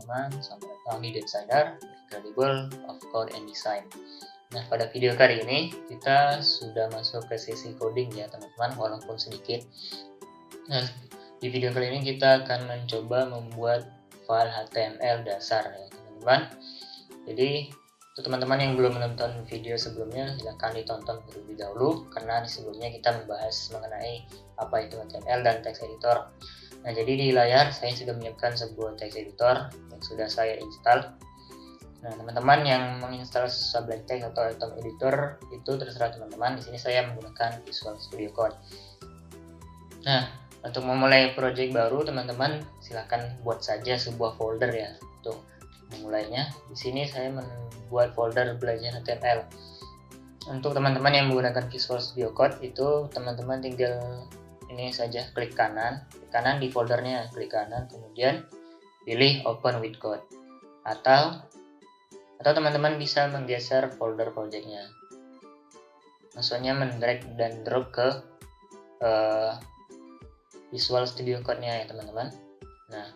teman-teman. Selamat datang di Designer, Incredible of Code and Design. Nah, pada video kali ini kita sudah masuk ke sesi coding ya teman-teman, walaupun sedikit. Nah, di video kali ini kita akan mencoba membuat file HTML dasar ya teman-teman. Jadi untuk teman-teman yang belum menonton video sebelumnya, silahkan ditonton terlebih dahulu, karena di sebelumnya kita membahas mengenai apa itu HTML dan text editor. Nah, jadi di layar saya sudah menyiapkan sebuah text editor yang sudah saya install. Nah, teman-teman yang menginstal Sublime Text atau Atom Editor itu terserah teman-teman. Di sini saya menggunakan Visual Studio Code. Nah, untuk memulai project baru, teman-teman silahkan buat saja sebuah folder ya. Untuk memulainya, di sini saya membuat folder belajar HTML. Untuk teman-teman yang menggunakan Visual Studio Code itu teman-teman tinggal ini saja, klik kanan di foldernya, klik kanan, kemudian pilih Open with Code, atau teman-teman bisa menggeser folder projectnya, maksudnya mendrag dan drop ke Visual Studio Code-nya ya teman-teman. Nah,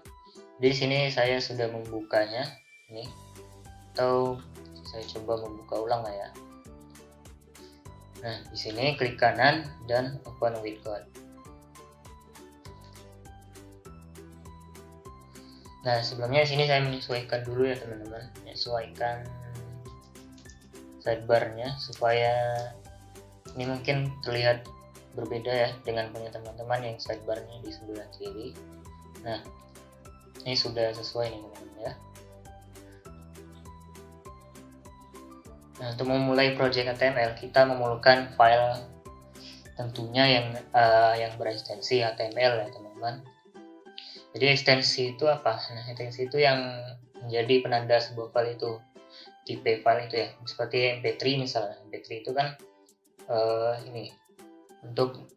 di sini saya sudah membukanya ini, atau saya coba membuka ulang lah ya. Nah, di sini klik kanan dan Open with Code. Nah, sebelumnya di sini saya menyesuaikan dulu ya teman-teman, menyesuaikan sidebarnya supaya ini mungkin terlihat berbeda ya dengan punya teman-teman yang sidebarnya di sebelah kiri. Nah, ini sudah sesuai nih teman-teman ya. Nah, untuk memulai project HTML kita memerlukan file tentunya yang berekstensi HTML ya teman-teman. Jadi ekstensi itu apa? Nah, ekstensi itu yang menjadi penanda sebuah file itu, tipe file itu ya. Seperti MP3 misalnya. MP3 itu kan ini untuk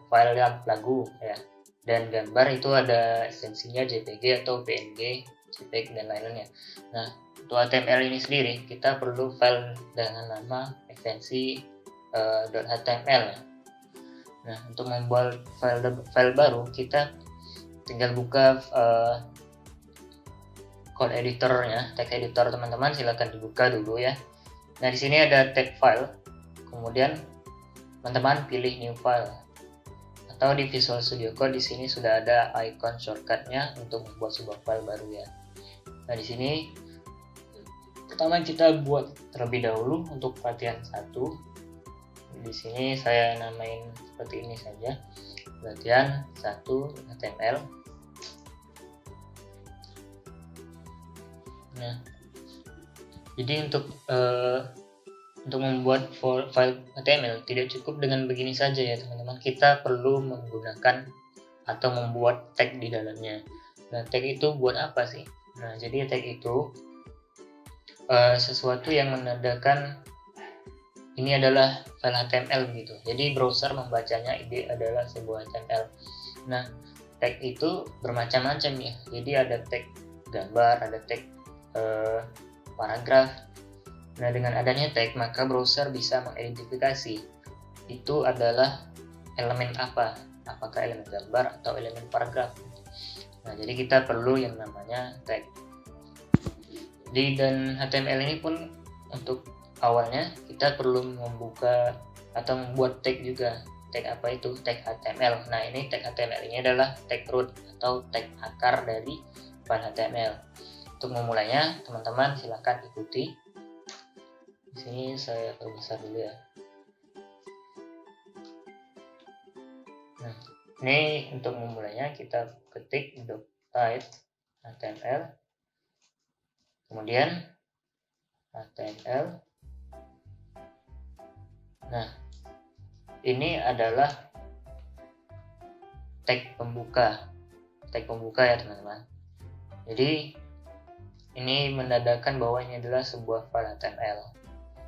file lagu ya. Dan gambar itu ada ekstensinya JPG atau PNG, JPEG dan lain-lainnya. Nah, untuk HTML ini sendiri kita perlu file dengan nama ekstensi .html ya. Nah, untuk membuat file baru kita tinggal buka code editornya, text editor teman-teman, silahkan dibuka dulu ya. Nah, di sini ada text file, kemudian teman-teman pilih new file, atau di Visual Studio Code di sini sudah ada icon shortcutnya untuk membuat sebuah file baru ya. Nah, di sini pertama kita buat terlebih dahulu untuk latihan 1. Di sini saya namain seperti ini saja, latihan 1 HTML. Nah, jadi untuk membuat file HTML tidak cukup dengan begini saja ya teman-teman. Kita perlu menggunakan atau membuat tag di dalamnya. Nah, tag itu buat apa sih? Nah, jadi tag itu sesuatu yang menandakan ini adalah file HTML gitu. Jadi browser membacanya ini adalah sebuah HTML. Nah, tag itu bermacam-macam ya. Jadi ada tag gambar, ada tag paragraf. Nah, dengan adanya tag maka browser bisa mengidentifikasi itu adalah elemen apa. Apakah elemen gambar atau elemen paragraf. Nah, jadi kita perlu yang namanya tag. Dan HTML ini pun untuk awalnya kita perlu membuka atau membuat tag juga. Tag apa itu? Tag HTML. Nah, ini tag HTML ini adalah tag root atau tag akar dari file HTML. Untuk memulainya, teman-teman silakan ikuti. Di sini saya perbesar dulu ya. Nah, ini untuk memulainya kita ketik type HTML. Kemudian HTML. Nah, ini adalah tag pembuka ya teman-teman. Jadi ini menandakan bahwa ini adalah sebuah file HTML.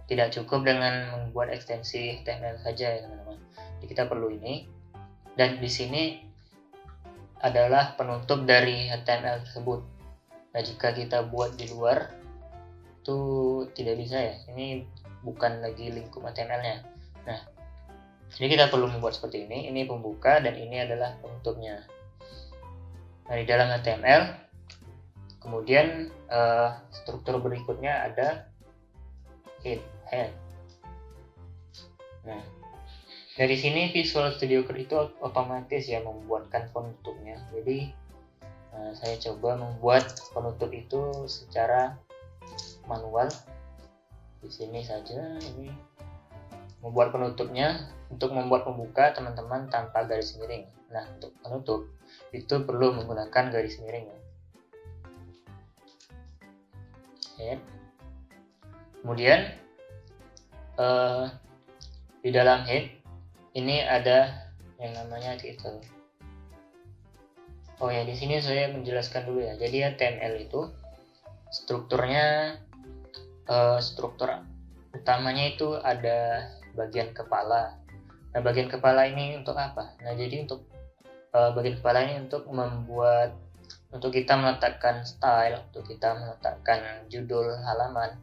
Tidak cukup dengan membuat ekstensi HTML saja ya teman-teman. Jadi kita perlu ini, dan di sini adalah penutup dari HTML tersebut. Nah, jika kita buat di luar itu tidak bisa ya. Ini bukan lagi lingkup HTML-nya. Nah, jadi kita perlu membuat seperti ini. Ini pembuka dan ini adalah penutupnya. Nah, di dalam HTML Kemudian struktur berikutnya ada head. Nah, dari sini Visual Studio Code itu otomatis ya membuatkan penutupnya. Jadi saya coba membuat penutup itu secara manual. Di sini saja ini membuat penutupnya. Untuk membuat pembuka teman-teman tanpa garis miring. Nah, untuk penutup itu perlu menggunakan garis miring. Head. Kemudian di dalam head ini ada yang namanya title. Oh ya, di sini saya menjelaskan dulu ya. Jadi HTML itu strukturnya, struktur utamanya itu ada bagian kepala. Nah, bagian kepala ini untuk apa? Nah, jadi untuk bagian kepala ini untuk kita meletakkan style, untuk kita meletakkan judul halaman,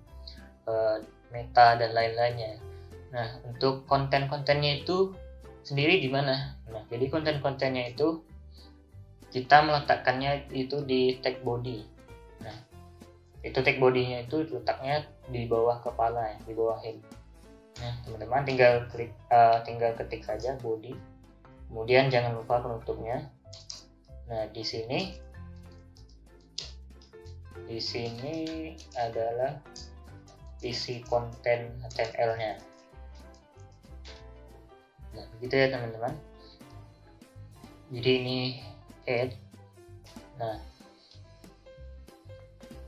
meta dan lain-lainnya. Nah, untuk konten-kontennya itu sendiri di mana? Nah, jadi konten-kontennya itu kita meletakkannya itu di tag body. Nah, itu tag body-nya itu letaknya di bawah kepala ya, di bawah head. Nah, teman-teman tinggal ketik saja body. Kemudian jangan lupa penutupnya. Nah, di sini adalah isi konten HTML-nya. Nah, begitu ya teman-teman. Jadi ini head. Nah,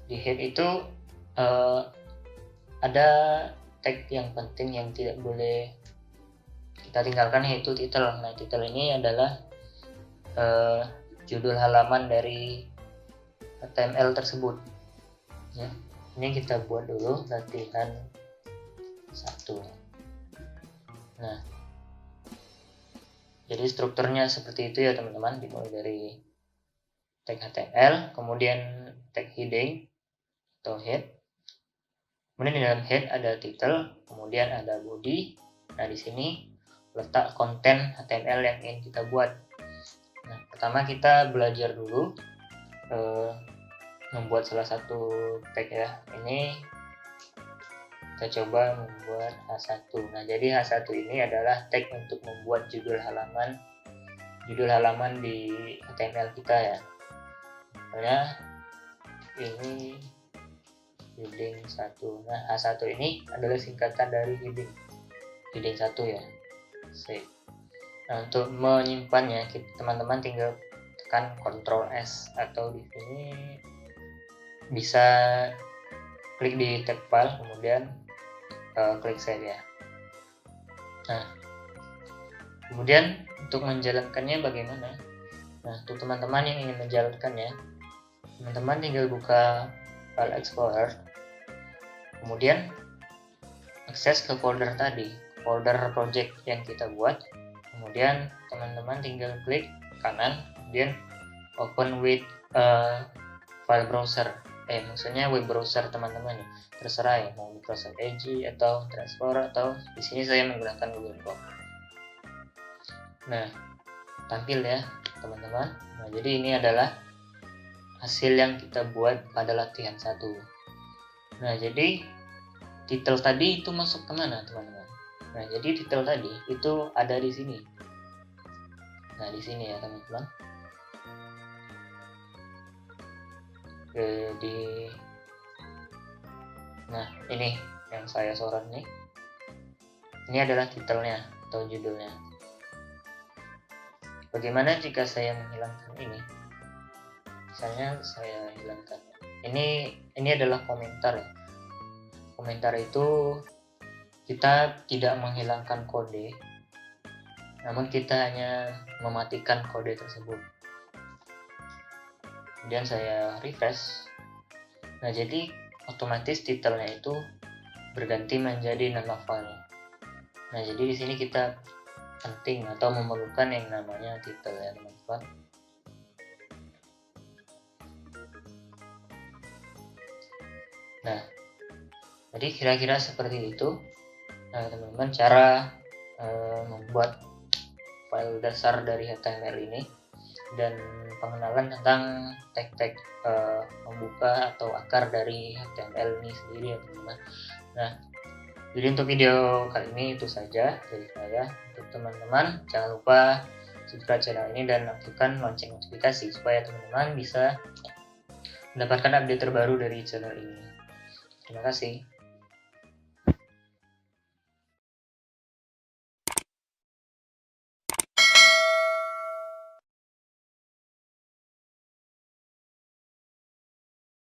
di head itu ada tag yang penting yang tidak boleh kita tinggalkan, yaitu title. Nah, title ini adalah judul halaman dari HTML tersebut. Ya, ini kita buat dulu latihan 1. Nah, jadi strukturnya seperti itu ya teman-teman, dimulai dari tag HTML, kemudian tag heading atau head. Kemudian di dalam head ada title, kemudian ada body. Nah, di sini letak konten HTML yang ingin kita buat. Nah, pertama kita belajar dulu membuat salah satu tag ya. Ini kita coba membuat H1. Nah, jadi H1 ini adalah tag untuk membuat judul halaman di HTML kita ya. Misalnya ini heading 1. Nah, H1 ini adalah singkatan dari heading 1 ya. Save. Nah, untuk menyimpannya teman-teman tinggal tekan Ctrl S, atau di sini bisa klik di tab file, kemudian klik save ya. Nah, kemudian untuk menjalankannya bagaimana? Nah, untuk teman-teman yang ingin menjalankannya, teman-teman tinggal buka file explorer, kemudian akses ke folder tadi, folder project yang kita buat. Kemudian teman-teman tinggal klik kanan, kemudian open with file browser. Maksudnya web browser teman-teman ya, terserah ya, mau Microsoft Edge atau Explorer, atau di sini saya menggunakan Google Chrome. Nah, tampil ya teman-teman. Nah, jadi ini adalah hasil yang kita buat pada latihan 1. Nah, jadi title tadi itu masuk kemana teman-teman? Nah, jadi title tadi itu ada di sini. Nah, di sini ya teman-teman. Nah, ini yang saya sorot nih. Ini adalah titelnya atau judulnya. Bagaimana jika saya menghilangkan ini? Misalnya saya hilangkan. Ini adalah komentar ya. Komentar itu kita tidak menghilangkan kode, namun kita hanya mematikan kode tersebut. Kemudian saya refresh. Nah, jadi otomatis titelnya itu berganti menjadi nama file. Nah, jadi di sini kita penting atau memerlukan yang namanya titel ya teman-teman. Nah, jadi kira-kira seperti itu. Nah, teman-teman, cara membuat file dasar dari HTML ini. dan pengenalan tentang tag-tag membuka atau akar dari HTML ini sendiri ya teman-teman. Nah, jadi untuk video kali ini itu saja dari saya. Untuk teman-teman jangan lupa subscribe channel ini dan aktifkan lonceng notifikasi supaya teman-teman bisa mendapatkan update terbaru dari channel ini. Terima kasih.